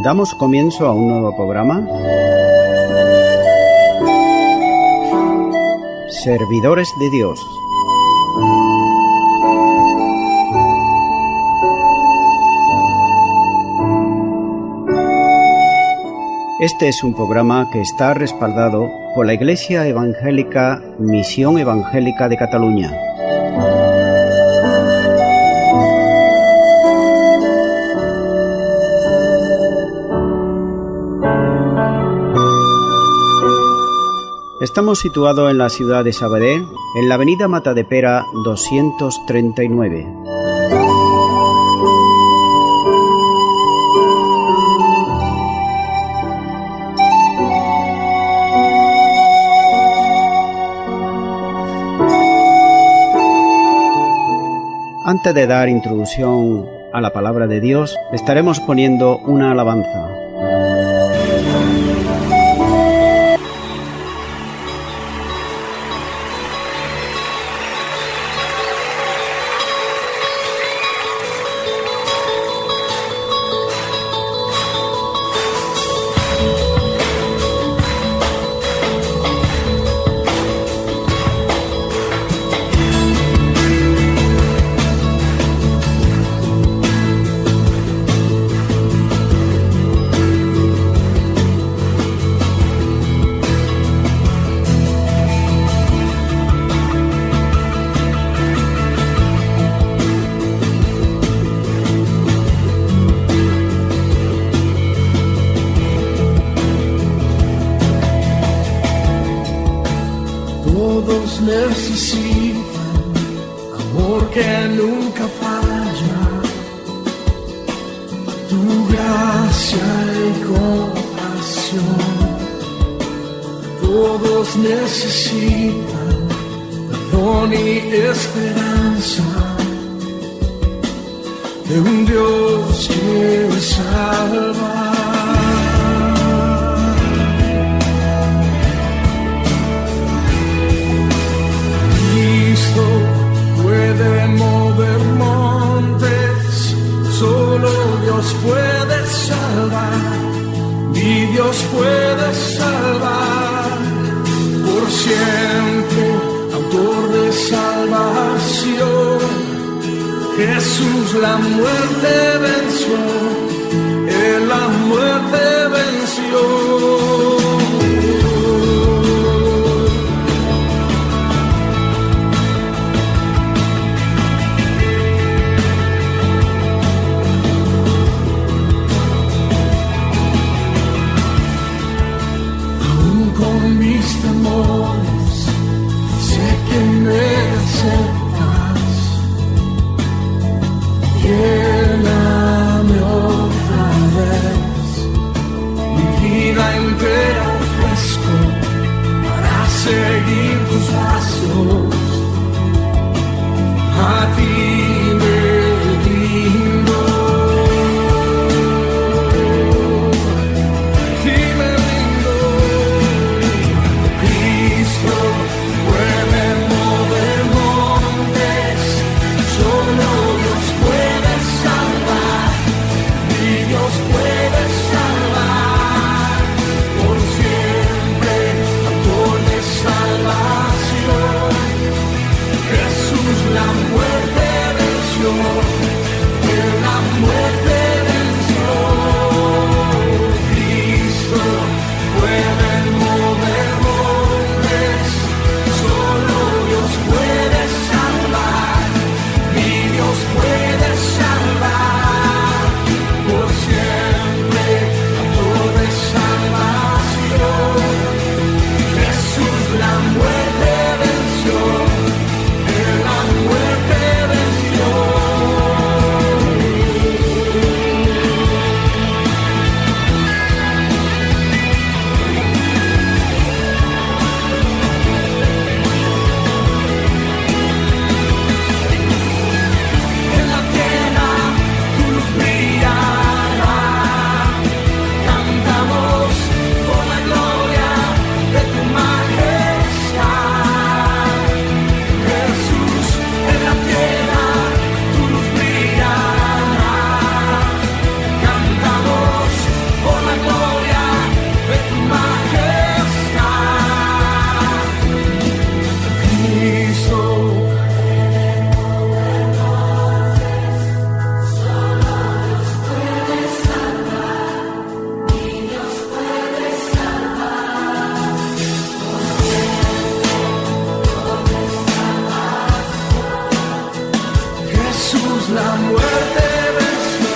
Damos comienzo a un nuevo programa. Servidores de Dios. Este es un programa que está respaldado por la Iglesia Evangélica Misión Evangélica de Cataluña. Estamos situados en la ciudad de Sabadell, en la avenida Matadepera 239. Antes de dar introducción a la palabra de Dios, estaremos poniendo una alabanza. Todos necesitan amor que nunca falla, tu gracia y compasión. Todos necesitan perdón y esperanza de un Dios que salva. Puede mover montes, solo Dios puede salvar, mi Dios puede salvar, por siempre, autor de salvación. Jesús la muerte venció, Él la muerte venció. Sé que me aceptas, lléname otra vez, mi vida la muerte venció,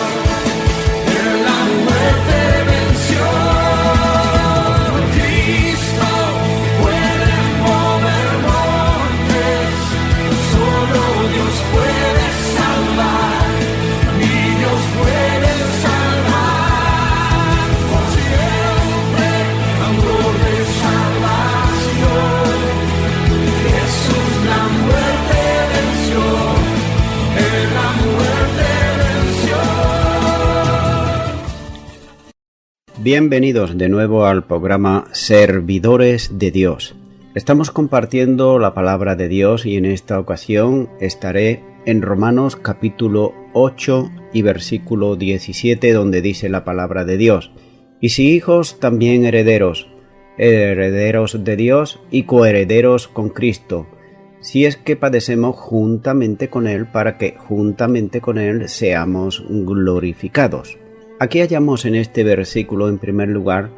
Él la muerte venció. Cristo puede mover montes, solo Dios puede salvar, y Dios puede salvar por siempre, amor de salvación. Jesús la muerte venció, Él la muerte venció. Bienvenidos de nuevo al programa Servidores de Dios. Estamos compartiendo la palabra de Dios y en esta ocasión estaré en Romanos capítulo 8 y versículo 17, donde dice la palabra de Dios: y si hijos, también herederos, herederos de Dios y coherederos con Cristo, si es que padecemos juntamente con Él, para que juntamente con Él seamos glorificados. Aquí hallamos en este versículo, en primer lugar,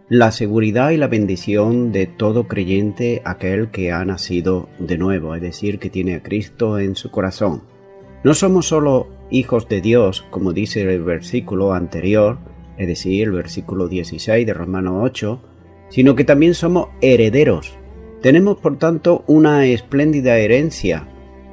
la seguridad y la bendición de todo creyente, aquel que ha nacido de nuevo, es decir, que tiene a Cristo en su corazón. No somos solo hijos de Dios, como dice el versículo anterior, es decir, el versículo 16 de Romanos 8, sino que también somos herederos. Tenemos, por tanto, una espléndida herencia,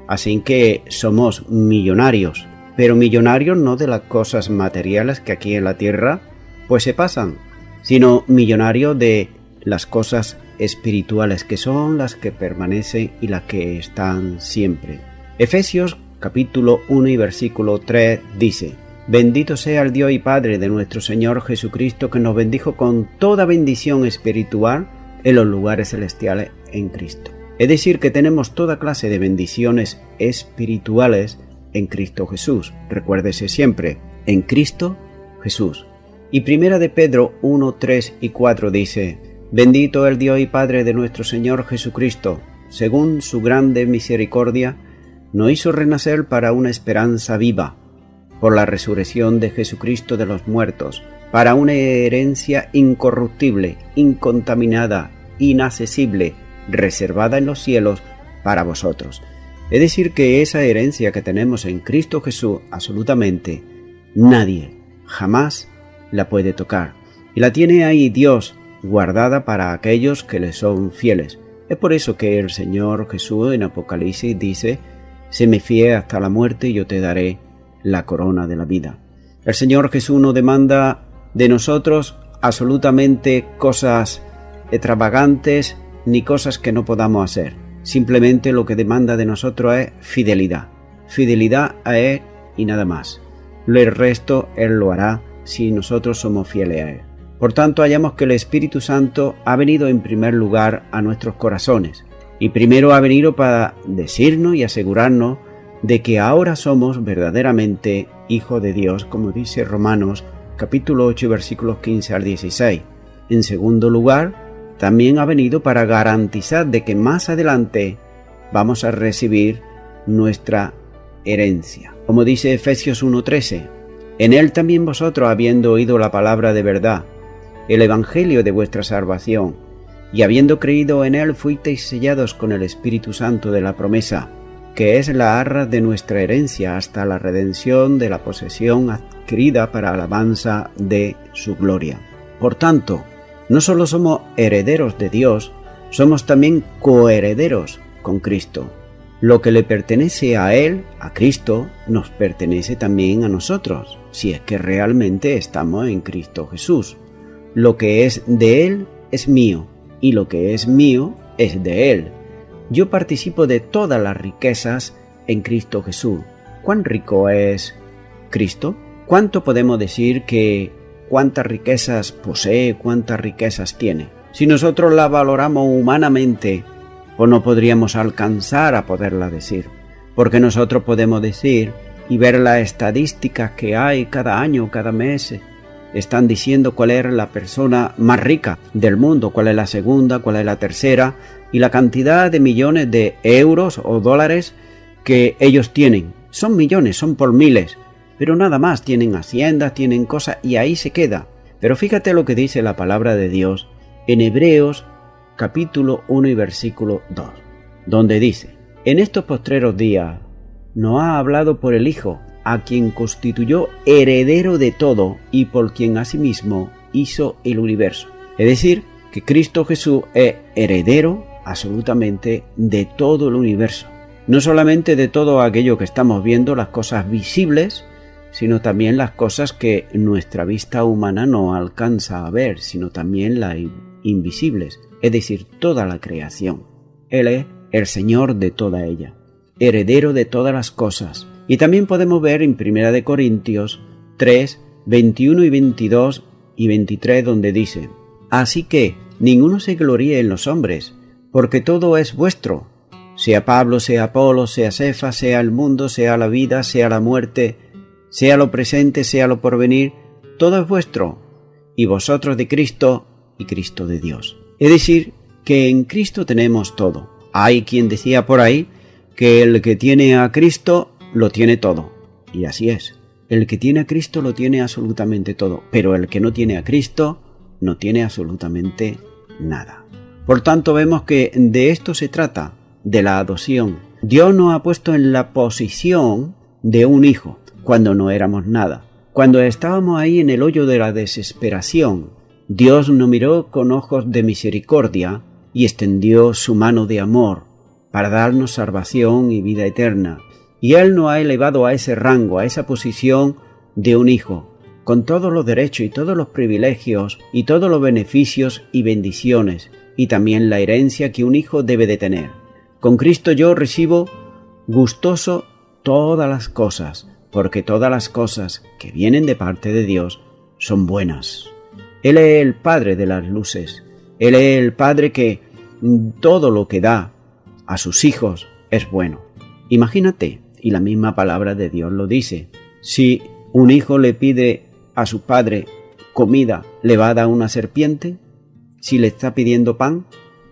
así que somos millonarios, pero millonarios no de las cosas materiales que aquí en la tierra pues se pasan, sino millonarios de las cosas espirituales, que son las que permanecen y las que están siempre. Efesios capítulo 1 y versículo 3 dice: bendito sea el Dios y Padre de nuestro Señor Jesucristo, que nos bendijo con toda bendición espiritual en los lugares celestiales en Cristo. Es decir, que tenemos toda clase de bendiciones espirituales en Cristo Jesús. Recuérdese siempre, en Cristo Jesús. Y primera de Pedro 1, 3 y 4 dice: bendito el Dios y Padre de nuestro Señor Jesucristo, según su grande misericordia, nos hizo renacer para una esperanza viva, por la resurrección de Jesucristo de los muertos, para una herencia incorruptible, incontaminada, inaccesible, reservada en los cielos para vosotros. Es decir, que esa herencia que tenemos en Cristo Jesús, absolutamente nadie jamás la puede tocar. Y la tiene ahí Dios, guardada para aquellos que le son fieles. Es por eso que el Señor Jesús en Apocalipsis dice: séme fiel hasta la muerte y yo te daré la corona de la vida. El Señor Jesús no demanda de nosotros absolutamente cosas extravagantes ni cosas que no podamos hacer. Simplemente lo que demanda de nosotros es fidelidad. Fidelidad a Él y nada más. El resto Él lo hará si nosotros somos fieles a Él. Por tanto, hallamos que el Espíritu Santo ha venido en primer lugar a nuestros corazones. Y primero ha venido para decirnos y asegurarnos de que ahora somos verdaderamente hijos de Dios, como dice Romanos capítulo 8 versículos 15 al 16. En segundo lugar, también ha venido para garantizar de que más adelante vamos a recibir nuestra herencia. Como dice Efesios 1:13, en Él también vosotros, habiendo oído la palabra de verdad, el evangelio de vuestra salvación, y habiendo creído en Él, fuisteis sellados con el Espíritu Santo de la promesa, que es la arra de nuestra herencia hasta la redención de la posesión adquirida para alabanza de su gloria. Por tanto, no solo somos herederos de Dios, somos también coherederos con Cristo. Lo que le pertenece a Él, a Cristo, nos pertenece también a nosotros, si es que realmente estamos en Cristo Jesús. Lo que es de Él es mío, y lo que es mío es de Él. Yo participo de todas las riquezas en Cristo Jesús. ¿Cuán rico es Cristo? ¿Cuánto podemos decir que cuántas riquezas posee, cuántas riquezas tiene? Si nosotros la valoramos humanamente, pues no podríamos alcanzar a poderla decir. Porque nosotros podemos decir y ver las estadísticas que hay cada año, cada mes. Están diciendo cuál es la persona más rica del mundo, cuál es la segunda, cuál es la tercera, y la cantidad de millones de euros o dólares que ellos tienen. Son millones, son por miles, pero nada más, tienen haciendas, tienen cosas y ahí se queda. Pero fíjate lo que dice la palabra de Dios en Hebreos capítulo 1 y versículo 2, donde dice: en estos postreros días nos ha hablado por el Hijo, a quien constituyó heredero de todo y por quien asimismo hizo el universo. Es decir, que Cristo Jesús es heredero absolutamente de todo el universo. No solamente de todo aquello que estamos viendo, las cosas visibles, sino también las cosas que nuestra vista humana no alcanza a ver, sino también las invisibles, es decir, toda la creación. Él es el Señor de toda ella, heredero de todas las cosas. Y también podemos ver en 1 Corintios 3, 21 y 22 y 23, donde dice: así que ninguno se gloríe en los hombres, porque todo es vuestro, sea Pablo, sea Apolo, sea Cefas, sea el mundo, sea la vida, sea la muerte, sea lo presente, sea lo porvenir, todo es vuestro, y vosotros de Cristo, y Cristo de Dios. Es decir, que en Cristo tenemos todo. Hay quien decía por ahí que el que tiene a Cristo lo tiene todo, y así es. El que tiene a Cristo lo tiene absolutamente todo, pero el que no tiene a Cristo no tiene absolutamente nada. Por tanto, vemos que de esto se trata, de la adopción. Dios nos ha puesto en la posición de un hijo, cuando no éramos nada. Cuando estábamos ahí en el hoyo de la desesperación, Dios nos miró con ojos de misericordia y extendió su mano de amor para darnos salvación y vida eterna. Y Él nos ha elevado a ese rango, a esa posición de un hijo, con todos los derechos y todos los privilegios y todos los beneficios y bendiciones, y también la herencia que un hijo debe de tener. Con Cristo yo recibo gustoso todas las cosas, porque todas las cosas que vienen de parte de Dios son buenas. Él es el Padre de las luces. Él es el Padre que todo lo que da a sus hijos es bueno. Imagínate, y la misma palabra de Dios lo dice, si un hijo le pide a su padre comida, ¿le va a dar una serpiente? Si le está pidiendo pan,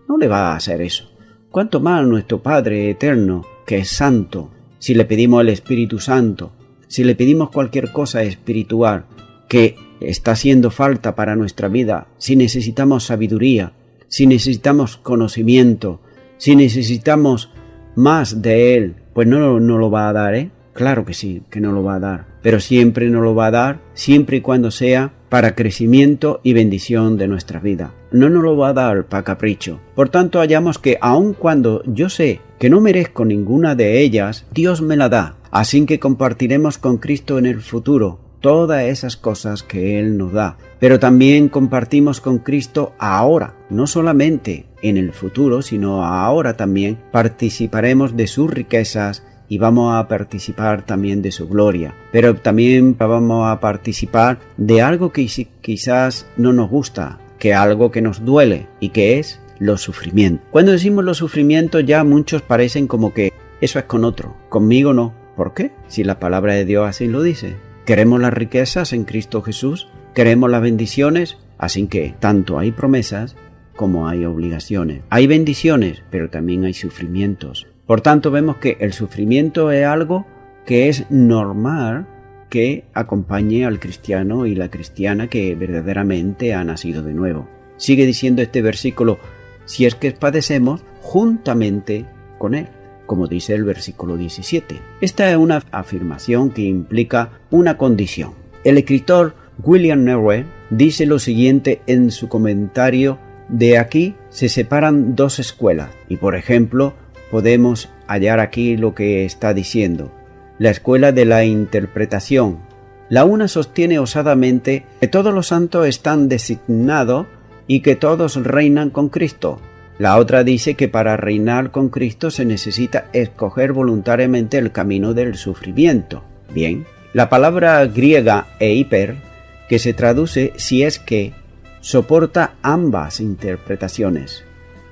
no le va a hacer eso. ¿Cuánto más nuestro Padre eterno, que es santo, si le pedimos el Espíritu Santo, si le pedimos cualquier cosa espiritual que está haciendo falta para nuestra vida, si necesitamos sabiduría, si necesitamos conocimiento, si necesitamos más de Él, pues no lo va a dar, ¿eh? Claro que sí, que no lo va a dar, pero siempre nos lo va a dar, siempre y cuando sea para crecimiento y bendición de nuestra vida. No nos lo va a dar para capricho. Por tanto, hallamos que aun cuando yo sé que no merezco ninguna de ellas, Dios me la da. Así que compartiremos con Cristo en el futuro todas esas cosas que Él nos da. Pero también compartimos con Cristo ahora, no solamente en el futuro, sino ahora también participaremos de sus riquezas y vamos a participar también de su gloria. Pero también vamos a participar de algo que quizás no nos gusta, que algo que nos duele, y que es los sufrimientos. Cuando decimos los sufrimientos, ya muchos parecen como que eso es con otro, conmigo no. ¿Por qué? Si la palabra de Dios así lo dice. Queremos las riquezas en Cristo Jesús, queremos las bendiciones, así que tanto hay promesas como hay obligaciones. Hay bendiciones, pero también hay sufrimientos. Por tanto, vemos que el sufrimiento es algo que es normal que acompañe al cristiano y la cristiana que verdaderamente ha nacido de nuevo. Sigue diciendo este versículo, si es que padecemos juntamente con Él, como dice el versículo 17. Esta es una afirmación que implica una condición. El escritor William Newell dice lo siguiente en su comentario: de aquí se separan dos escuelas, y por ejemplo, podemos hallar aquí lo que está diciendo. La escuela de la interpretación. La una sostiene osadamente que todos los santos están designados y que todos reinan con Cristo. La otra dice que para reinar con Cristo se necesita escoger voluntariamente el camino del sufrimiento. Bien, la palabra griega eiper, que se traduce si es que, soporta ambas interpretaciones.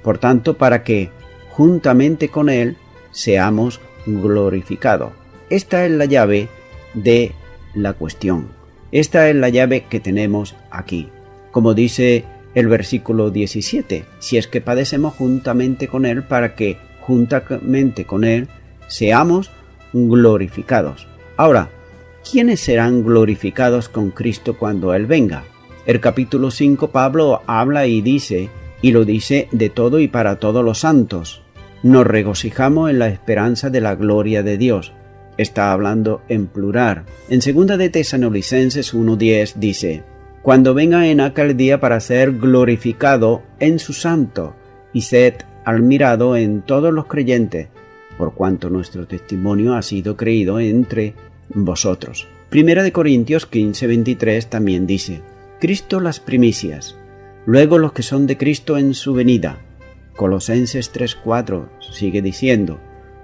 Por tanto, para que juntamente con Él seamos glorificados. Esta es la llave de la cuestión. Esta es la llave que tenemos aquí. Como dice el versículo 17, si es que padecemos juntamente con Él, para que juntamente con Él seamos glorificados. Ahora, ¿quiénes serán glorificados con Cristo cuando Él venga? El capítulo 5 Pablo habla y dice, y lo dice de todo y para todos los santos. Nos regocijamos en la esperanza de la gloria de Dios. está hablando en plural. En 2 de Tesalonicenses 1:10 dice: cuando venga en aquel día para ser glorificado en su santo, y sed admirado en todos los creyentes, por cuanto nuestro testimonio ha sido creído entre vosotros. 1 de Corintios 15:23 también dice: Cristo las primicias, luego los que son de Cristo en su venida. Colosenses 3:4 sigue diciendo: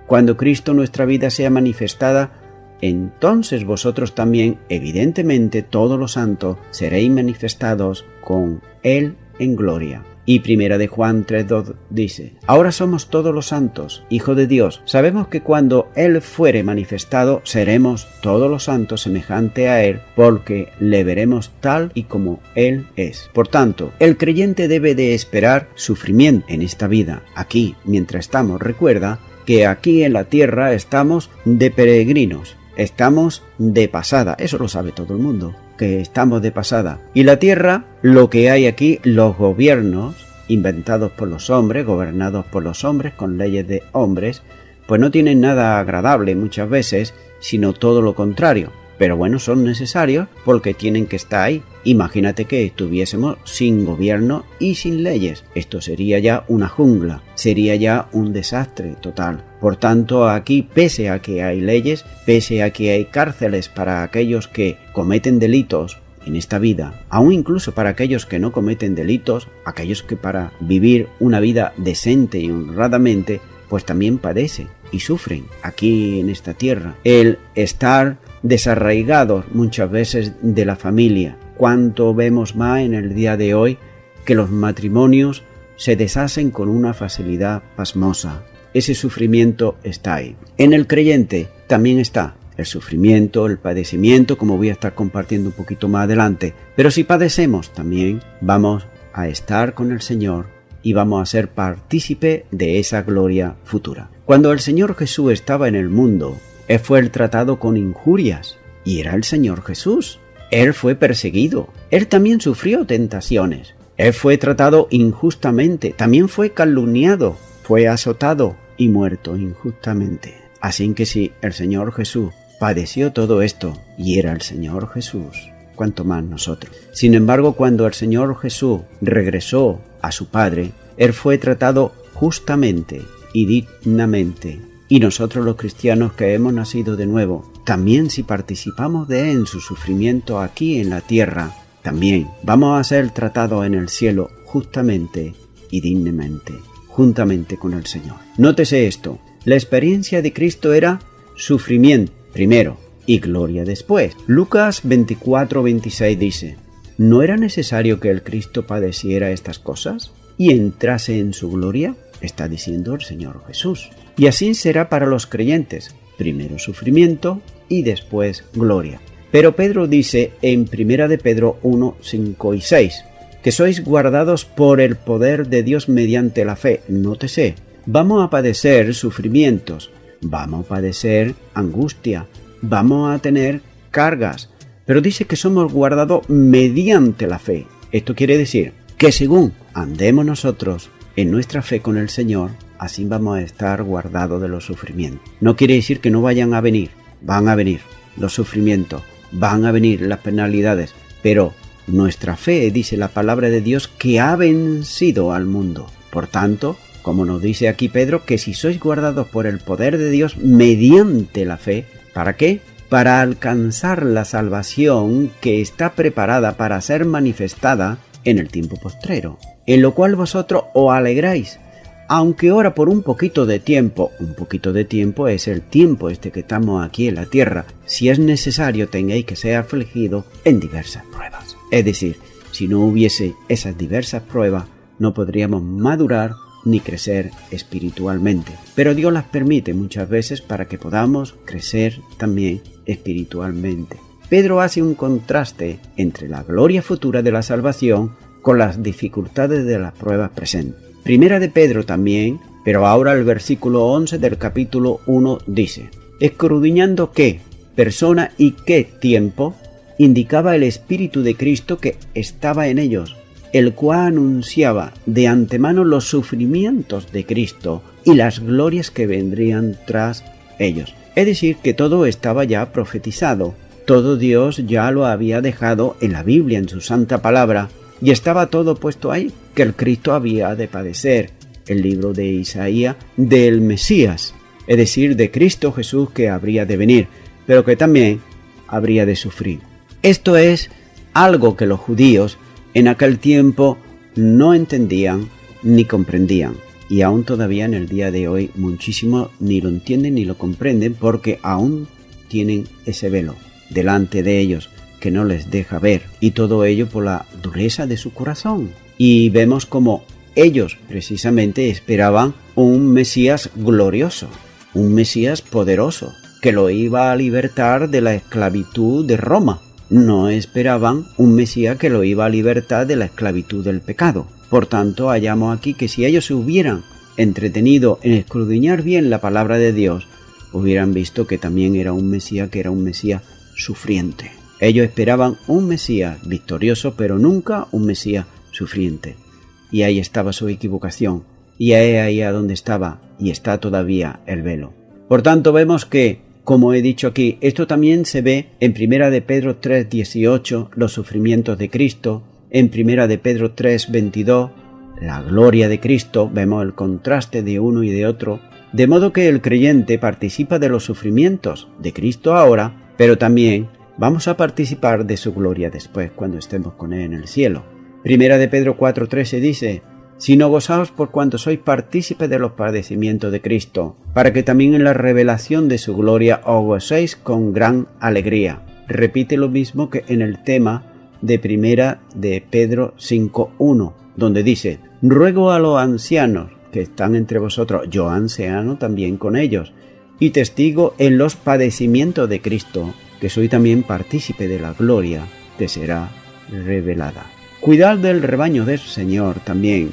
cuando Cristo nuestra vida sea manifestada, entonces vosotros también, evidentemente todos los santos, seréis manifestados con Él en gloria. Y 1 de Juan 3:2 dice: ahora somos todos los santos, hijos de Dios. Sabemos que cuando Él fuere manifestado, seremos todos los santos semejante a Él, porque le veremos tal y como Él es. Por tanto, el creyente debe de esperar sufrimiento en esta vida, aquí, mientras estamos. Recuerda que aquí en la tierra estamos de peregrinos, estamos de pasada, eso lo sabe todo el mundo, que estamos de pasada. Y la tierra, lo que hay aquí, los gobiernos inventados por los hombres, gobernados por los hombres, con leyes de hombres, pues no tienen nada agradable muchas veces, sino todo lo contrario. Pero bueno, son necesarios porque tienen que estar ahí. Imagínate que estuviésemos sin gobierno y sin leyes. Esto sería ya una jungla, sería ya un desastre total. Por tanto, aquí, pese a que hay leyes, pese a que hay cárceles para aquellos que cometen delitos en esta vida, aún incluso para aquellos que no cometen delitos, aquellos que para vivir una vida decente y honradamente, pues también padecen y sufren aquí en esta tierra. El estar desarraigados muchas veces de la familia. Cuánto vemos más en el día de hoy que los matrimonios se deshacen con una facilidad pasmosa. Ese sufrimiento está ahí. En el creyente también está el sufrimiento, el padecimiento, como voy a estar compartiendo un poquito más adelante. Pero si padecemos también vamos a estar con el Señor y vamos a ser partícipe de esa gloria futura. Cuando el Señor Jesús estaba en el mundo, Él fue tratado con injurias, y era el Señor Jesús. Él fue perseguido, Él también sufrió tentaciones, Él fue tratado injustamente, también fue calumniado, fue azotado y muerto injustamente. Así que si el Señor Jesús padeció todo esto, y era el Señor Jesús, cuanto más nosotros. Sin embargo, cuando el Señor Jesús regresó a su Padre, Él fue tratado justamente y dignamente. Y nosotros los cristianos que hemos nacido de nuevo, también si participamos de Él en su sufrimiento aquí en la tierra, también vamos a ser tratados en el cielo justamente y dignamente, juntamente con el Señor. Nótese esto, la experiencia de Cristo era sufrimiento primero y gloria después. Lucas 24:26 dice: ¿no era necesario que el Cristo padeciera estas cosas y entrase en su gloria? Está diciendo el Señor Jesús. Y así será para los creyentes, primero sufrimiento y después gloria. Pero Pedro dice en 1 de Pedro 1:5 y 6, que sois guardados por el poder de Dios mediante la fe. Nótese, vamos a padecer sufrimientos, vamos a padecer angustia, vamos a tener cargas, pero dice que somos guardados mediante la fe. Esto quiere decir que según andemos nosotros en nuestra fe con el Señor, así vamos a estar guardados de los sufrimientos. No quiere decir que no vayan a venir, van a venir los sufrimientos, van a venir las penalidades, pero nuestra fe, dice la palabra de Dios, que ha vencido al mundo. Por tanto, como nos dice aquí Pedro, que si sois guardados por el poder de Dios mediante la fe, ¿para qué? Para alcanzar la salvación que está preparada para ser manifestada en el tiempo postrero, en lo cual vosotros os alegráis, aunque ahora por un poquito de tiempo es el tiempo que estamos aquí en la tierra, si es necesario tengáis que ser afligidos en diversas pruebas. Es decir, si no hubiese esas diversas pruebas, no podríamos madurar ni crecer espiritualmente. Pero Dios las permite muchas veces para que podamos crecer también espiritualmente. Pedro hace un contraste entre la gloria futura de la salvación con las dificultades de las pruebas presentes. Primera de Pedro también, pero ahora el versículo 11 del capítulo 1 dice: escudriñando qué persona y qué tiempo indicaba el Espíritu de Cristo que estaba en ellos, el cual anunciaba de antemano los sufrimientos de Cristo y las glorias que vendrían tras ellos. Es decir, que todo estaba ya profetizado, todo Dios ya lo había dejado en la Biblia, en su santa palabra, y estaba todo puesto ahí, que el Cristo había de padecer, el libro de Isaías, del Mesías, es decir, de Cristo Jesús que habría de venir, pero que también habría de sufrir. Esto es algo que los judíos en aquel tiempo no entendían ni comprendían. Y aún todavía en el día de hoy muchísimos ni lo entienden ni lo comprenden porque aún tienen ese velo delante de ellos que no les deja ver. Y todo ello por la dureza de su corazón. Y vemos como ellos precisamente esperaban un Mesías glorioso, un Mesías poderoso, que lo iba a libertar de la esclavitud de Roma. No esperaban un Mesías que lo iba a libertar de la esclavitud del pecado. Por tanto, hallamos aquí que si ellos se hubieran entretenido en escudriñar bien la palabra de Dios, hubieran visto que también era un Mesías que era un Mesías sufriente. Ellos esperaban un Mesías victorioso, pero nunca un Mesías sufriente. Y ahí estaba su equivocación. Y ahí a donde estaba, y está todavía el velo. Por tanto, vemos que, como he dicho aquí, esto también se ve en 1 de Pedro 3:18, los sufrimientos de Cristo, en 1 de Pedro 3:22, la gloria de Cristo, vemos el contraste de uno y de otro, de modo que el creyente participa de los sufrimientos de Cristo ahora, pero también vamos a participar de su gloria después, cuando estemos con Él en el cielo. 1 de Pedro 4:13 dice: sino gozaos por cuanto sois partícipes de los padecimientos de Cristo, para que también en la revelación de su gloria os gocéis con gran alegría. Repite lo mismo que en el tema de 1 de Pedro 5:1, donde dice: ruego a los ancianos que están entre vosotros, yo anciano también con ellos, y testigo en los padecimientos de Cristo, que soy también partícipe de la gloria que será revelada. Cuidar del rebaño del Señor también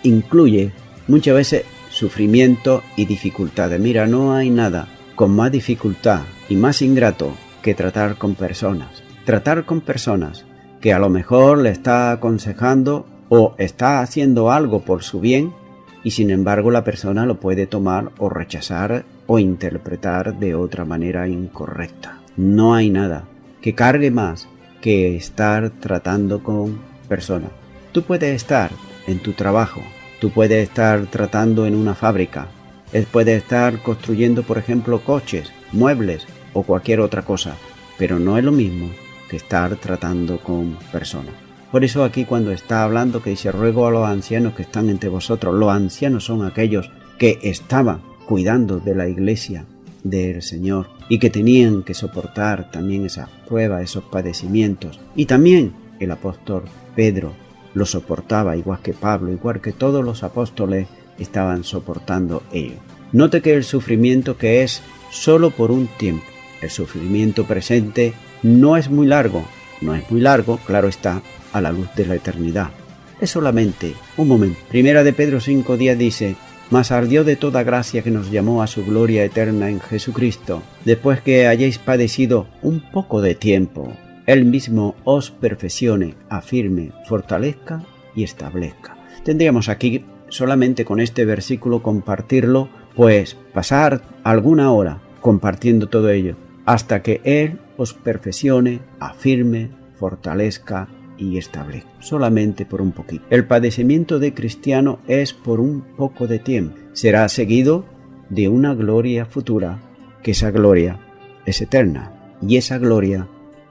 incluye muchas veces sufrimiento y dificultades. Mira, no hay nada con más dificultad y más ingrato que tratar con personas. Tratar con personas que a lo mejor le está aconsejando o está haciendo algo por su bien y sin embargo la persona lo puede tomar o rechazar o interpretar de otra manera incorrecta. No hay nada que cargue más que estar tratando con personas. Tú puedes estar en tu trabajo, tú puedes estar tratando en una fábrica, puedes estar construyendo, por ejemplo, coches, muebles o cualquier otra cosa, pero no es lo mismo que estar tratando con personas. Por eso aquí cuando está hablando que dice: ruego a los ancianos que están entre vosotros. Los ancianos son aquellos que estaban cuidando de la iglesia del Señor y que tenían que soportar también esas pruebas, esos padecimientos. Y también el apóstol Pedro lo soportaba, igual que Pablo, igual que todos los apóstoles estaban soportando ello. Note que el sufrimiento que es solo por un tiempo. El sufrimiento presente no es muy largo, claro está, a la luz de la eternidad. Es solamente un momento. 1 de Pedro 5:10 dice: mas al Dios de toda gracia que nos llamó a su gloria eterna en Jesucristo, después que hayáis padecido un poco de tiempo, Él mismo os perfeccione, afirme, fortalezca y establezca. Tendríamos aquí solamente con este versículo compartirlo, pues pasar alguna hora compartiendo todo ello, hasta que Él os perfeccione, afirme, fortalezca y establezca. Solamente por un poquito. El padecimiento de cristiano es por un poco de tiempo. Será seguido de una gloria futura, que esa gloria es eterna y esa gloria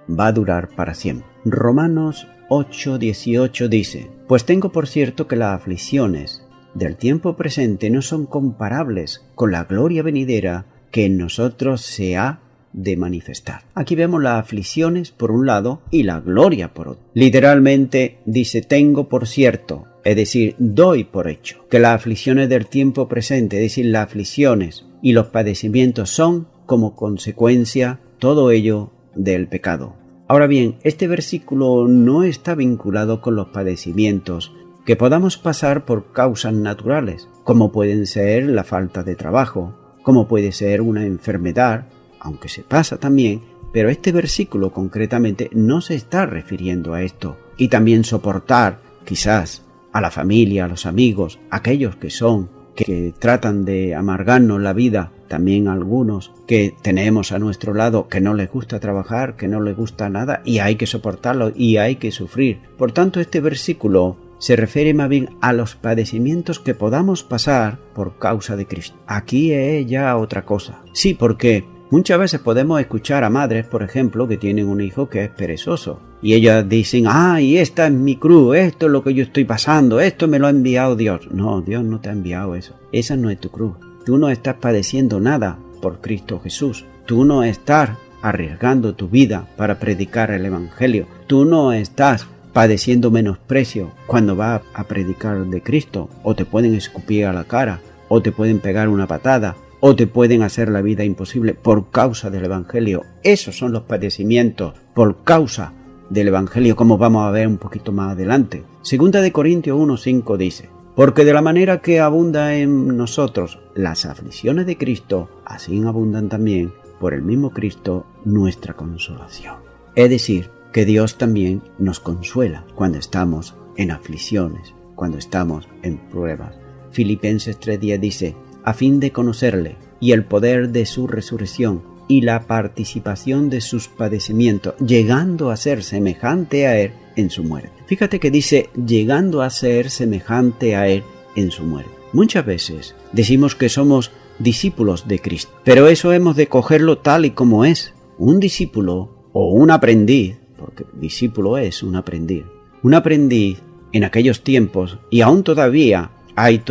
va a durar para siempre. Romanos 8:18 dice: pues tengo por cierto que las aflicciones del tiempo presente no son comparables con la gloria venidera que en nosotros se ha de manifestar. Aquí vemos las aflicciones por un lado y la gloria por otro. Literalmente dice: tengo por cierto, es decir, doy por hecho, que las aflicciones del tiempo presente, es decir, las aflicciones y los padecimientos son como consecuencia todo ello del pecado. Ahora bien, este versículo no está vinculado con los padecimientos que podamos pasar por causas naturales, como pueden ser la falta de trabajo, como puede ser una enfermedad, aunque se pasa también, pero este versículo concretamente no se está refiriendo a esto. Y también soportar, quizás, a la familia, a los amigos, aquellos que son que tratan de amargarnos la vida, también algunos que tenemos a nuestro lado que no les gusta trabajar, que no les gusta nada y hay que soportarlo y hay que sufrir. Por tanto, este versículo se refiere más bien a los padecimientos que podamos pasar por causa de Cristo. Aquí es ya otra cosa. Sí, porque muchas veces podemos escuchar a madres, por ejemplo, que tienen un hijo que es perezoso. Y ellas dicen, y esta es mi cruz, esto es lo que yo estoy pasando, esto me lo ha enviado Dios. No, Dios no te ha enviado eso. Esa no es tu cruz. Tú no estás padeciendo nada por Cristo Jesús. Tú no estás arriesgando tu vida para predicar el Evangelio. Tú no estás padeciendo menosprecio cuando vas a predicar de Cristo. O te pueden escupir a la cara, o te pueden pegar una patada, o te pueden hacer la vida imposible por causa del Evangelio. Esos son los padecimientos por causa del Evangelio, como vamos a ver un poquito más adelante. Segunda de Corintios 1:5 dice: porque de la manera que abunda en nosotros las aflicciones de Cristo, así abundan también por el mismo Cristo nuestra consolación. Es decir, que Dios también nos consuela cuando estamos en aflicciones, cuando estamos en pruebas. Filipenses 3:10 dice: a fin de conocerle y el poder de su resurrección y la participación de sus padecimientos, llegando a ser semejante a él en su muerte. Fíjate que dice llegando a ser semejante a él en su muerte. Muchas veces decimos que somos discípulos de Cristo, pero eso hemos de cogerlo tal y como es. Un discípulo o un aprendiz, porque discípulo es un aprendiz en aquellos tiempos, y aún todavía hay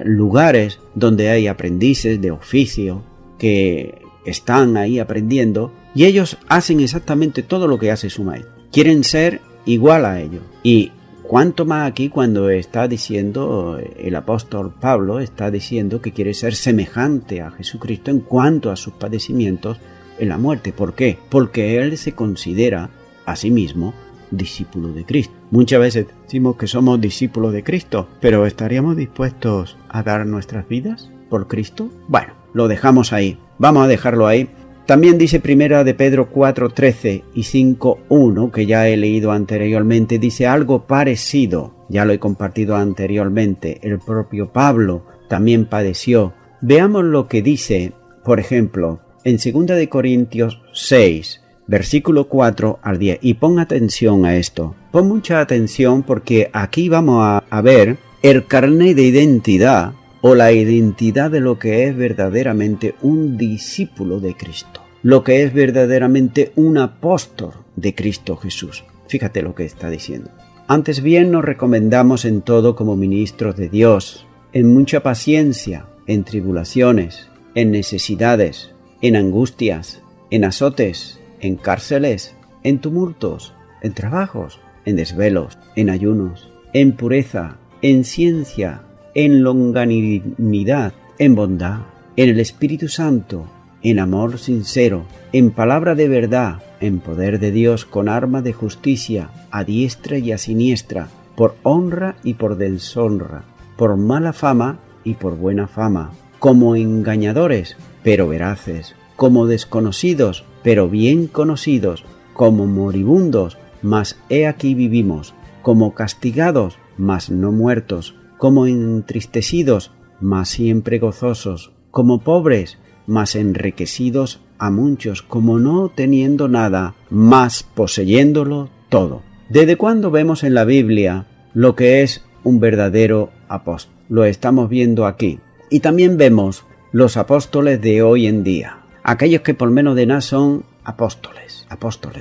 lugares donde hay aprendices de oficio que están ahí aprendiendo y ellos hacen exactamente todo lo que hace su maestro. Quieren ser igual a ellos. Y cuánto más aquí cuando está diciendo el apóstol Pablo, está diciendo que quiere ser semejante a Jesucristo en cuanto a sus padecimientos en la muerte. ¿Por qué? Porque él se considera a sí mismo discípulo de Cristo. Muchas veces decimos que somos discípulos de Cristo, pero ¿estaríamos dispuestos a dar nuestras vidas por Cristo? Bueno, lo dejamos ahí. Vamos a dejarlo ahí. También dice primera de Pedro 4:13 y 5:1, que ya he leído anteriormente, dice algo parecido. Ya lo he compartido anteriormente. El propio Pablo también padeció. Veamos lo que dice, por ejemplo, en 2 de Corintios 6, versículo 4 al 10. Y pon atención a esto. Pon mucha atención porque aquí vamos a ver el carnet de identidad o la identidad de lo que es verdaderamente un discípulo de Cristo, lo que es verdaderamente un apóstol de Cristo Jesús. Fíjate lo que está diciendo. Antes bien nos recomendamos en todo como ministros de Dios, en mucha paciencia, en tribulaciones, en necesidades, en angustias, en azotes, en cárceles, en tumultos, en trabajos, en desvelos, en ayunos, en pureza, en ciencia, en longanimidad, en bondad, en el Espíritu Santo, en amor sincero, en palabra de verdad, en poder de Dios con arma de justicia, a diestra y a siniestra, por honra y por deshonra, por mala fama y por buena fama, como engañadores, pero veraces, como desconocidos, pero bien conocidos, como moribundos, mas he aquí vivimos, como castigados, mas no muertos, como entristecidos, mas siempre gozosos, como pobres, mas enriquecidos a muchos, como no teniendo nada, mas poseyéndolo todo. ¿Desde cuándo vemos en la Biblia lo que es un verdadero apóstol? Lo estamos viendo aquí. Y también vemos los apóstoles de hoy en día, aquellos que por menos de nada son apóstoles,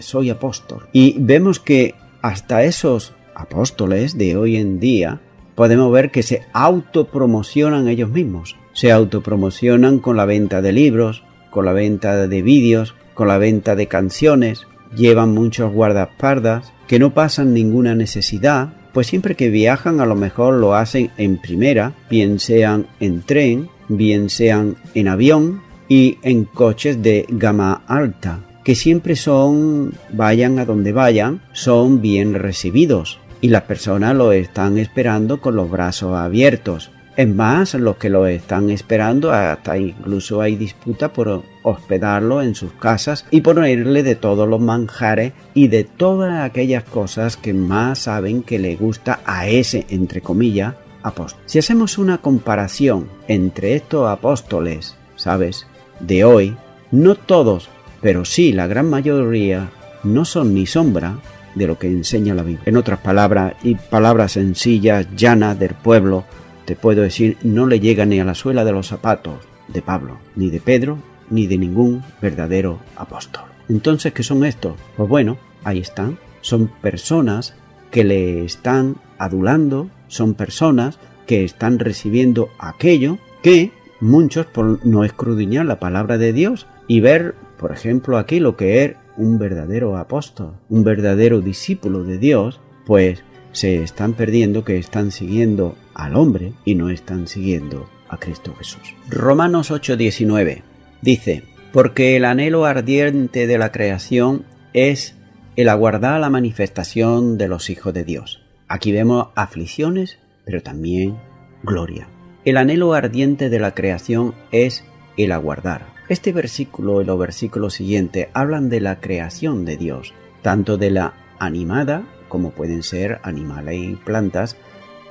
soy apóstol. Y vemos que hasta esos apóstoles de hoy en día podemos ver que se autopromocionan ellos mismos. Se autopromocionan con la venta de libros, con la venta de vídeos, con la venta de canciones. Llevan muchos guardaespaldas que no pasan ninguna necesidad, pues siempre que viajan a lo mejor lo hacen en primera, bien sean en tren, bien sean en avión y en coches de gama alta, que siempre vayan a donde vayan, son bien recibidos. Y las personas lo están esperando con los brazos abiertos. Es más, los que lo están esperando, hasta incluso hay disputa por hospedarlo en sus casas y ponerle de todos los manjares y de todas aquellas cosas que más saben que le gusta a ese, entre comillas, apóstoles. Si hacemos una comparación entre estos apóstoles, ¿sabes?, de hoy, no todos, pero sí la gran mayoría, no son ni sombra de lo que enseña la Biblia. En otras palabras, y palabras sencillas, llanas del pueblo, te puedo decir, no le llega ni a la suela de los zapatos de Pablo, ni de Pedro, ni de ningún verdadero apóstol. Entonces, ¿qué son estos? Pues bueno, ahí están. Son personas que le están adulando, son personas que están recibiendo aquello que muchos, por no escudriñar la palabra de Dios y ver, por ejemplo, aquí lo que es un verdadero apóstol, un verdadero discípulo de Dios, pues se están perdiendo, que están siguiendo al hombre y no están siguiendo a Cristo Jesús. Romanos 8:19 dice: porque el anhelo ardiente de la creación es el aguardar la manifestación de los hijos de Dios. Aquí vemos aflicciones, pero también gloria. El anhelo ardiente de la creación es el aguardar. Este versículo y los versículos siguientes hablan de la creación de Dios, tanto de la animada, como pueden ser animales y plantas,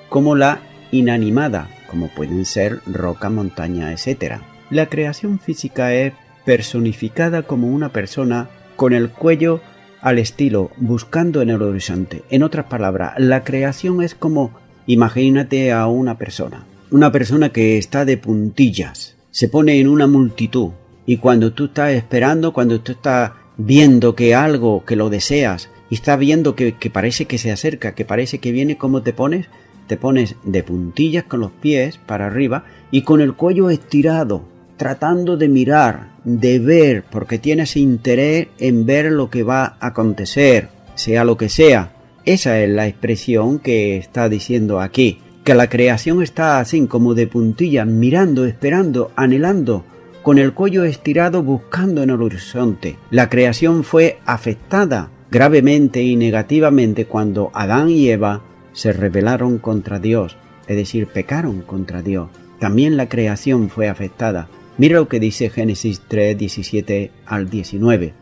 como la inanimada, como pueden ser roca, montaña, etc. La creación física es personificada como una persona con el cuello al estilo, buscando en el horizonte. En otras palabras, la creación es como, imagínate a una persona que está de puntillas, se pone en una multitud, y cuando tú estás esperando, cuando tú estás viendo que algo, que lo deseas, y estás viendo que parece que se acerca, que parece que viene, ¿cómo te pones? Te pones de puntillas con los pies para arriba y con el cuello estirado, tratando de mirar, de ver, porque tienes interés en ver lo que va a acontecer, sea lo que sea. Esa es la expresión que está diciendo aquí, que la creación está así como de puntillas, mirando, esperando, anhelando, con el cuello estirado, buscando en el horizonte. La creación fue afectada gravemente y negativamente cuando Adán y Eva se rebelaron contra Dios, es decir, pecaron contra Dios. También la creación fue afectada. Mira lo que dice Génesis 3, 17 al 19.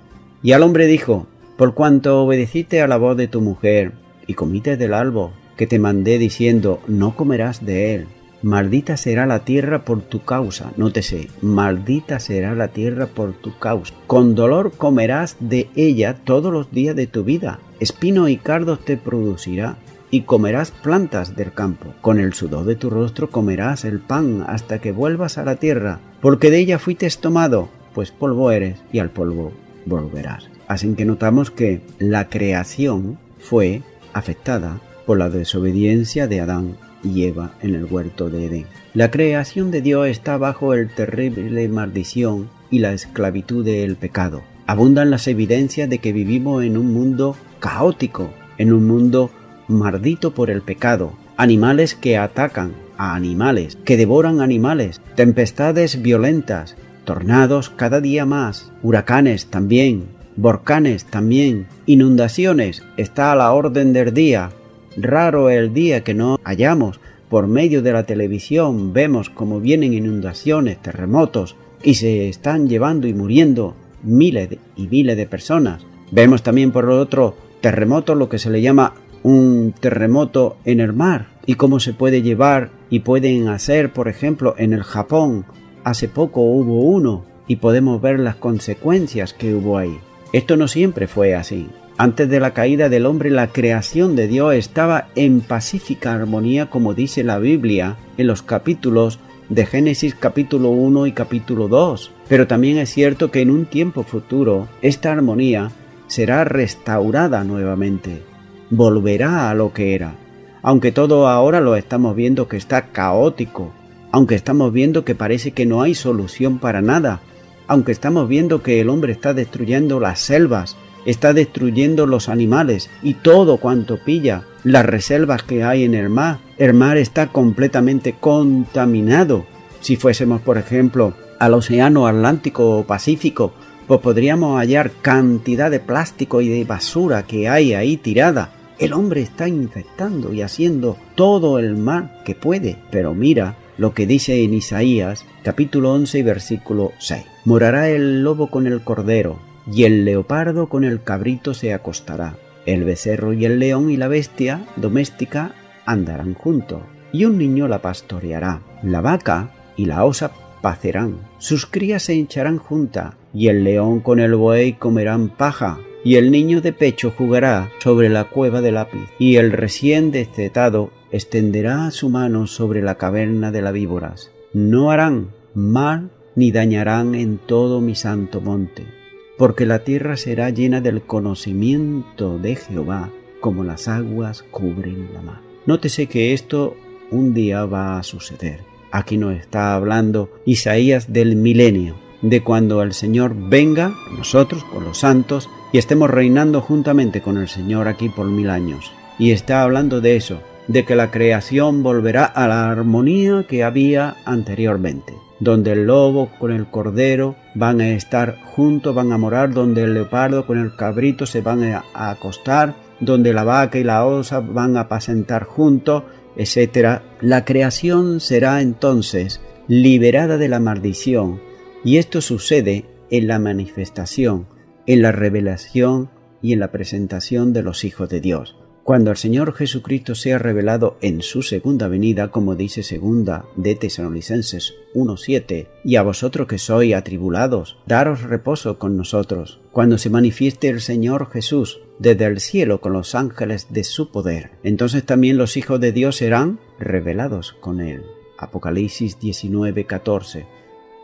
Y al hombre dijo: por cuanto obedeciste a la voz de tu mujer y comiste del árbol que te mandé diciendo, no comerás de él, maldita será la tierra por tu causa. Nótese, maldita será la tierra por tu causa. Con dolor comerás de ella todos los días de tu vida. Espinos y cardos te producirá, y comerás plantas del campo. Con el sudor de tu rostro comerás el pan hasta que vuelvas a la tierra, porque de ella fuiste tomado, pues polvo eres y al polvo volverás. Así que notamos que la creación fue afectada por la desobediencia de Adán y Eva en el huerto de Edén. La creación de Dios está bajo el terrible maldición y la esclavitud del pecado. Abundan las evidencias de que vivimos en un mundo caótico, en un mundo maldito por el pecado. Animales que atacan a animales, que devoran animales, tempestades violentas, tornados cada día más, huracanes también, volcanes también, inundaciones está a la orden del día. Raro el día que no hayamos, por medio de la televisión, vemos cómo vienen inundaciones, terremotos, y se están llevando y muriendo miles y miles de personas. Vemos también por otro terremoto, lo que se le llama un terremoto en el mar, y cómo se puede llevar y pueden hacer, por ejemplo, en el Japón. Hace poco hubo uno y podemos ver las consecuencias que hubo ahí. Esto no siempre fue así. Antes de la caída del hombre, la creación de Dios estaba en pacífica armonía, como dice la Biblia en los capítulos de Génesis capítulo 1 y capítulo 2. Pero también es cierto que en un tiempo futuro esta armonía será restaurada nuevamente. Volverá a lo que era. Aunque todo ahora lo estamos viendo que está caótico, aunque estamos viendo que parece que no hay solución para nada, aunque estamos viendo que el hombre está destruyendo las selvas, está destruyendo los animales y todo cuanto pilla, las reservas que hay en el mar está completamente contaminado. Si fuésemos, por ejemplo, al océano Atlántico o Pacífico, pues podríamos hallar cantidad de plástico y de basura que hay ahí tirada. El hombre está infectando y haciendo todo el mal que puede. Pero mira lo que dice en Isaías, capítulo 11 y versículo 6. Morará el lobo con el cordero, y el leopardo con el cabrito se acostará. El becerro y el león y la bestia doméstica andarán juntos, y un niño la pastoreará. La vaca y la osa pacerán, sus crías se hincharán juntas, y el león con el buey comerán paja, y el niño de pecho jugará sobre la cueva de lápiz, y el recién destetado extenderá su mano sobre la caverna de las víboras. No harán mal ni dañarán en todo mi santo monte, porque la tierra será llena del conocimiento de Jehová, como las aguas cubren la mar. Nótese que esto un día va a suceder. Aquí nos está hablando Isaías del milenio, de cuando el Señor venga, nosotros, con los santos, y estemos reinando juntamente con el Señor aquí por 1000 años. Y está hablando de eso, de que la creación volverá a la armonía que había anteriormente, donde el lobo con el cordero van a estar juntos, van a morar, donde el leopardo con el cabrito se van a acostar, donde la vaca y la osa van a apacentar juntos, etc. La creación será entonces liberada de la maldición, y esto sucede en la manifestación, en la revelación y en la presentación de los hijos de Dios. Cuando el Señor Jesucristo sea revelado en su segunda venida, como dice segunda de Tesalonicenses 1:7, y a vosotros que sois atribulados, daros reposo con nosotros, cuando se manifieste el Señor Jesús desde el cielo con los ángeles de su poder. Entonces también los hijos de Dios serán revelados con él. Apocalipsis 19:14.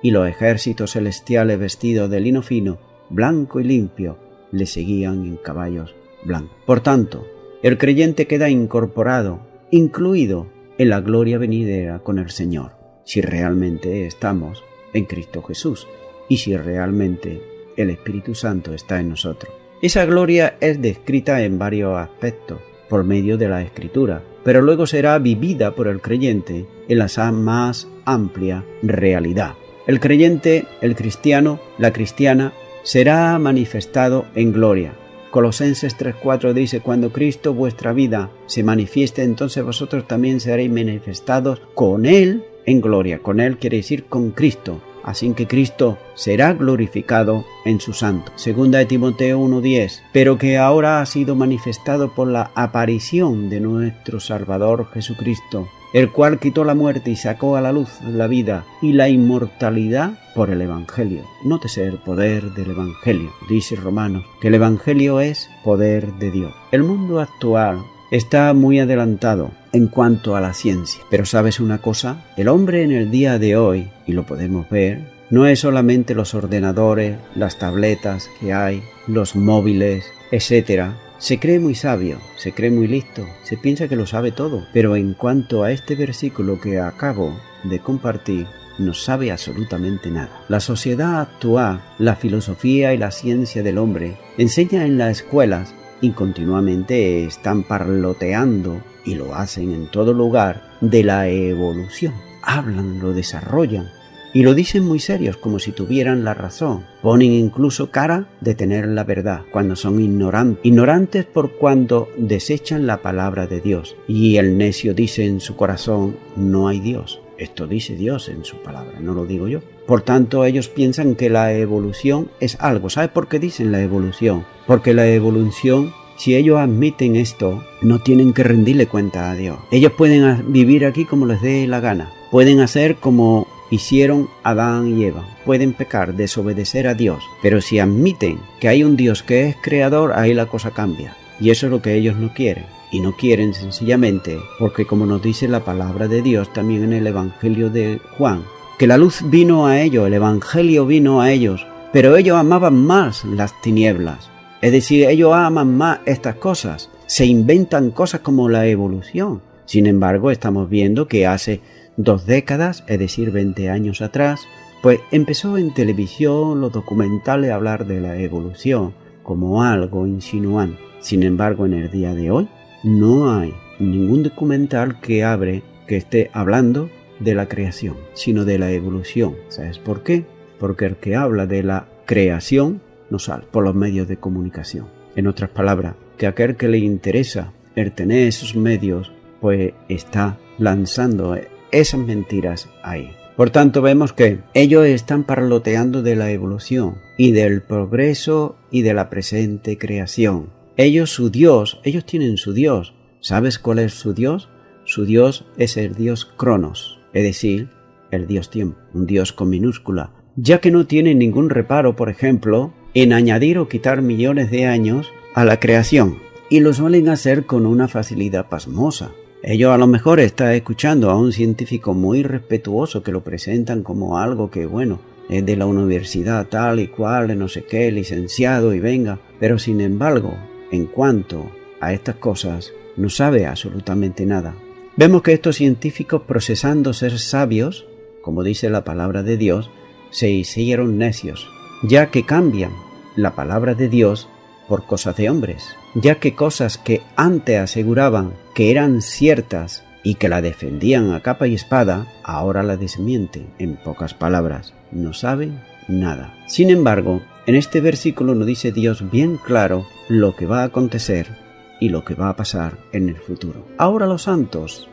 Y los ejércitos celestiales vestidos de lino fino, blanco y limpio, le seguían en caballos blancos. Por tanto, el creyente queda incorporado, incluido en la gloria venidera con el Señor, si realmente estamos en Cristo Jesús y si realmente el Espíritu Santo está en nosotros. Esa gloria es descrita en varios aspectos por medio de la Escritura, pero luego será vivida por el creyente en la más amplia realidad. El creyente, el cristiano, la cristiana, será manifestado en gloria. Colosenses 3:4 dice: cuando Cristo vuestra vida se manifieste, entonces vosotros también seréis manifestados con Él en gloria. Con Él quiere decir con Cristo. Así que Cristo será glorificado en su santo. Segunda de Timoteo 1:10. Pero que ahora ha sido manifestado por la aparición de nuestro Salvador Jesucristo, el cual quitó la muerte y sacó a la luz la vida y la inmortalidad por el Evangelio. Nótese el poder del Evangelio. Dice Romanos que el Evangelio es poder de Dios. El mundo actual está muy adelantado en cuanto a la ciencia. Pero ¿sabes una cosa? El hombre en el día de hoy, y lo podemos ver, no es solamente los ordenadores, las tabletas que hay, los móviles, etc. Se cree muy sabio, se cree muy listo, se piensa que lo sabe todo. Pero en cuanto a este versículo que acabo de compartir, no sabe absolutamente nada. La sociedad actual, la filosofía y la ciencia del hombre enseña en las escuelas y continuamente están parloteando, y lo hacen en todo lugar, de la evolución. Hablan, lo desarrollan y lo dicen muy serios, como si tuvieran la razón. Ponen incluso cara de tener la verdad cuando son ignorantes. Ignorantes por cuando desechan la palabra de Dios. Y el necio dice en su corazón: no hay Dios. Esto dice Dios en su palabra, no lo digo yo. Por tanto, ellos piensan que la evolución es algo. ¿Sabe por qué dicen la evolución? Porque la evolución, si ellos admiten esto, no tienen que rendirle cuenta a Dios. Ellos pueden vivir aquí como les dé la gana. Pueden hacer como hicieron Adán y Eva. Pueden pecar, desobedecer a Dios. Pero si admiten que hay un Dios que es creador, ahí la cosa cambia. Y eso es lo que ellos no quieren. Y no quieren sencillamente porque, como nos dice la palabra de Dios también en el Evangelio de Juan, que la luz vino a ellos, el Evangelio vino a ellos, pero ellos amaban más las tinieblas. Es decir, ellos aman más estas cosas. Se inventan cosas como la evolución. Sin embargo, estamos viendo que hace 2 décadas, es decir, 20 años atrás, pues empezó en televisión los documentales a hablar de la evolución como algo insinuante. Sin embargo, en el día de hoy, no hay ningún documental que esté hablando de la creación, sino de la evolución. ¿Sabes por qué? Porque el que habla de la creación no sale por los medios de comunicación. En otras palabras, que aquel que le interesa el tener esos medios, pues está lanzando esas mentiras ahí. Por tanto, vemos que ellos están parloteando de la evolución y del progreso y de la presente creación. Ellos tienen su Dios. ¿Sabes cuál es su Dios? Su Dios es el Dios Cronos, es decir, el Dios tiempo, un Dios con minúscula, ya que no tiene ningún reparo, por ejemplo, en añadir o quitar millones de años a la creación, y lo suelen hacer con una facilidad pasmosa. Ellos a lo mejor están escuchando a un científico muy respetuoso que lo presentan como algo que, bueno, es de la universidad tal y cual, no sé qué, licenciado y venga, pero sin embargo, en cuanto a estas cosas, no sabe absolutamente nada. Vemos que estos científicos, procesando ser sabios, como dice la palabra de Dios, se hicieron necios, ya que cambian la palabra de Dios por cosas de hombres, ya que cosas que antes aseguraban que eran ciertas y que la defendían a capa y espada, ahora la desmienten. En pocas palabras, no saben nada. Sin embargo, en este versículo nos dice Dios bien claro lo que va a acontecer y lo que va a pasar en el futuro. Ahora los santos,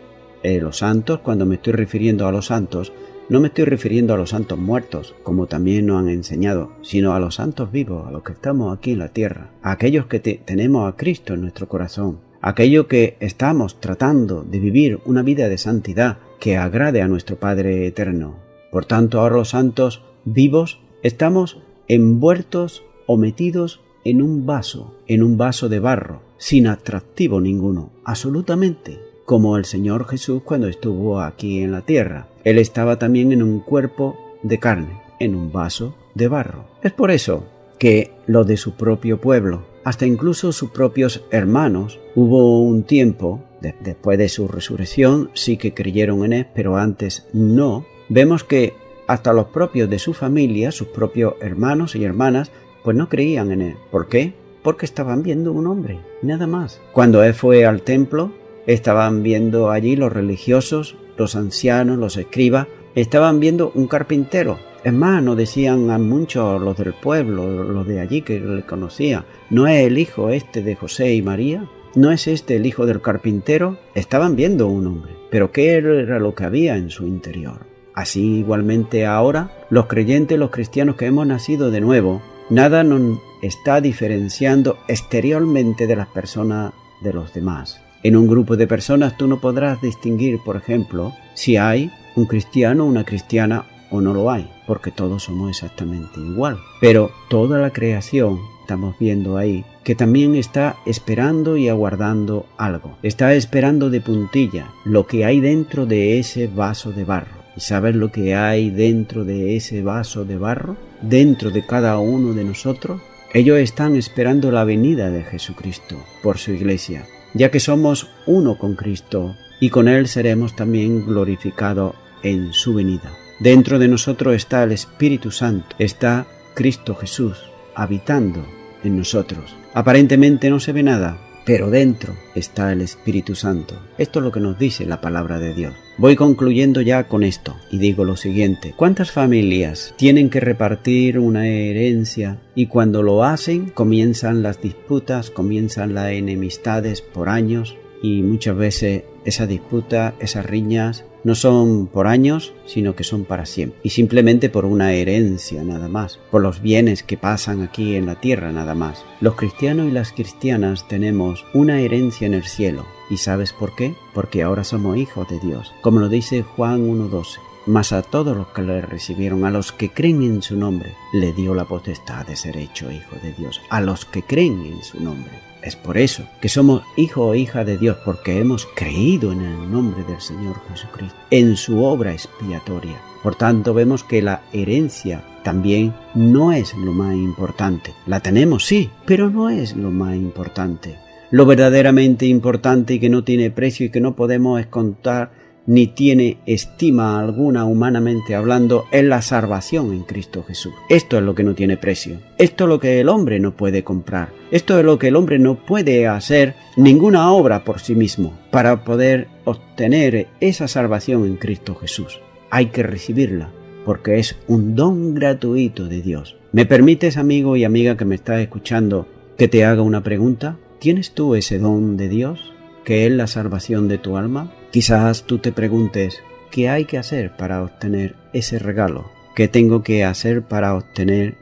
cuando me estoy refiriendo a los santos, no me estoy refiriendo a los santos muertos, como también nos han enseñado, sino a los santos vivos, a los que estamos aquí en la tierra, a aquellos que tenemos a Cristo en nuestro corazón, a aquellos que estamos tratando de vivir una vida de santidad que agrade a nuestro Padre eterno. Por tanto, ahora los santos vivos estamos envueltos o metidos en un vaso de barro, sin atractivo ninguno, absolutamente, como el Señor Jesús cuando estuvo aquí en la tierra. Él estaba también en un cuerpo de carne, en un vaso de barro. Es por eso que los de su propio pueblo, hasta incluso sus propios hermanos, hubo un tiempo, después de su resurrección, sí que creyeron en él, pero antes no. Vemos que hasta los propios de su familia, sus propios hermanos y hermanas, pues no creían en él. ¿Por qué? Porque estaban viendo un hombre, nada más. Cuando él fue al templo, estaban viendo allí los religiosos, los ancianos, los escribas, estaban viendo un carpintero. Es más, nos decían a muchos los del pueblo, los de allí que le conocían, ¿no es el hijo este de José y María? ¿No es este el hijo del carpintero? Estaban viendo un hombre, pero ¿qué era lo que había en su interior? Así igualmente ahora, los creyentes, los cristianos que hemos nacido de nuevo, nada nos está diferenciando exteriormente de las personas de los demás. En un grupo de personas tú no podrás distinguir, por ejemplo, si hay un cristiano o una cristiana o no lo hay, porque todos somos exactamente igual. Pero toda la creación, estamos viendo ahí, que también está esperando y aguardando algo. Está esperando de puntilla lo que hay dentro de ese vaso de barro. ¿Y sabes lo que hay dentro de ese vaso de barro? Dentro de cada uno de nosotros. Ellos están esperando la venida de Jesucristo por su iglesia, ya que somos uno con Cristo y con Él seremos también glorificados en su venida. Dentro de nosotros está el Espíritu Santo, está Cristo Jesús habitando en nosotros. Aparentemente no se ve nada, pero dentro está el Espíritu Santo. Esto es lo que nos dice la palabra de Dios. Voy concluyendo ya con esto y digo lo siguiente. ¿Cuántas familias tienen que repartir una herencia y cuando lo hacen comienzan las disputas, comienzan las enemistades por años y muchas veces esas disputas, esas riñas no son por años, sino que son para siempre. Y simplemente por una herencia nada más, por los bienes que pasan aquí en la tierra nada más. Los cristianos y las cristianas tenemos una herencia en el cielo. ¿Y sabes por qué? Porque ahora somos hijos de Dios. Como lo dice Juan 1:12. Mas a todos los que le recibieron, a los que creen en su nombre, le dio la potestad de ser hecho hijo de Dios. A los que creen en su nombre. Es por eso que somos hijo o hija de Dios, porque hemos creído en el nombre del Señor Jesucristo, en su obra expiatoria. Por tanto, vemos que la herencia también no es lo más importante. La tenemos, sí, pero no es lo más importante. Lo verdaderamente importante y que no tiene precio y que no podemos contar ni tiene estima alguna humanamente hablando, es la salvación en Cristo Jesús. Esto es lo que no tiene precio. Esto es lo que el hombre no puede comprar. Esto es lo que el hombre no puede hacer ninguna obra por sí mismo para poder obtener esa salvación en Cristo Jesús. Hay que recibirla porque es un don gratuito de Dios. ¿Me permites, amigo y amiga que me estás escuchando, que te haga una pregunta? ¿Tienes tú ese don de Dios, que es la salvación de tu alma? Quizás tú te preguntes, ¿qué hay que hacer para obtener ese regalo? ¿Qué tengo que hacer para obtener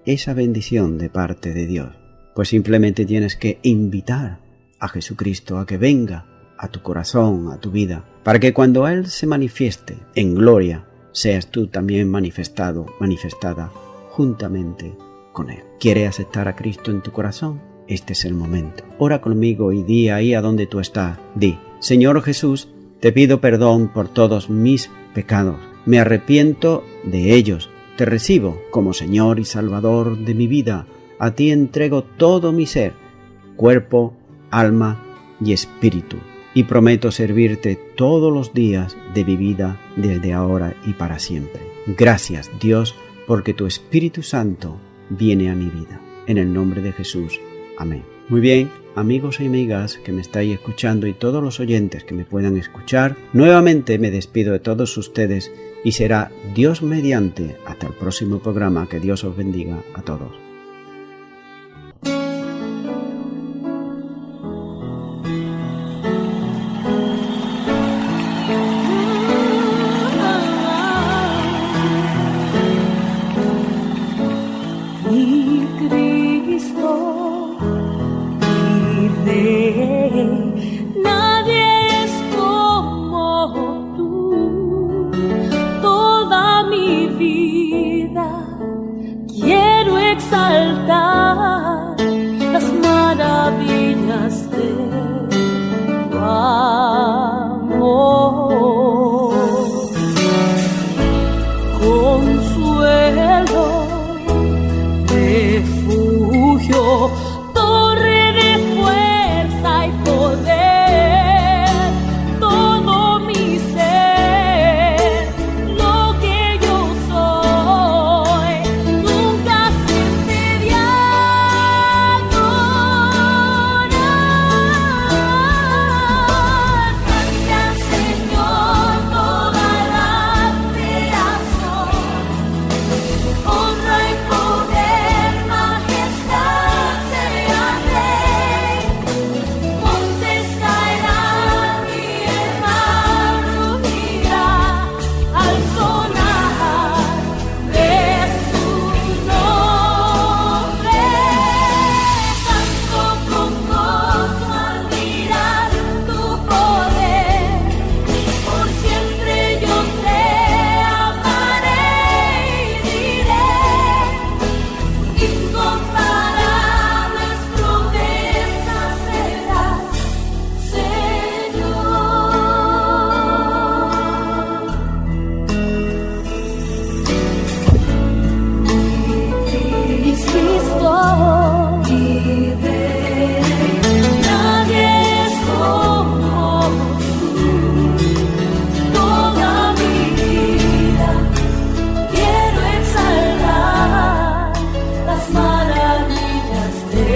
esa bendición de parte de Dios? Pues simplemente tienes que invitar a Jesucristo a que venga a tu corazón, a tu vida, para que cuando Él se manifieste en gloria, seas tú también manifestada juntamente con Él. ¿Quieres aceptar a Cristo en tu corazón? Este es el momento. Ora conmigo y di ahí a donde tú estás. Di: Señor Jesús, te pido perdón por todos mis pecados. Me arrepiento de ellos. Te recibo como Señor y Salvador de mi vida. A ti entrego todo mi ser, cuerpo, alma y espíritu. Y prometo servirte todos los días de mi vida desde ahora y para siempre. Gracias, Dios, porque tu Espíritu Santo viene a mi vida. En el nombre de Jesús. Amén. Muy bien, amigos y amigas que me estáis escuchando y todos los oyentes que me puedan escuchar, nuevamente me despido de todos ustedes y será Dios mediante hasta el próximo programa. Que Dios os bendiga a todos. Nadie es como tú. Toda mi vida quiero exaltar las maravillas de tu amor. Consuelo, refugio, torre de fuerza y poder, todo mi ser, lo que yo soy, nunca cesé de adorar. Cante al Señor toda la creación, honra y poder, majestad sea Rey. Montes caerán y el mar rugirá al sonar de su nombre. Canto con gozo al mirar tu poder, por siempre yo te amaré y diré: incomparables promesas serás, Señor. Es Cristo, nadie es como tú. Toda mi vida quiero exaltar las maravillas de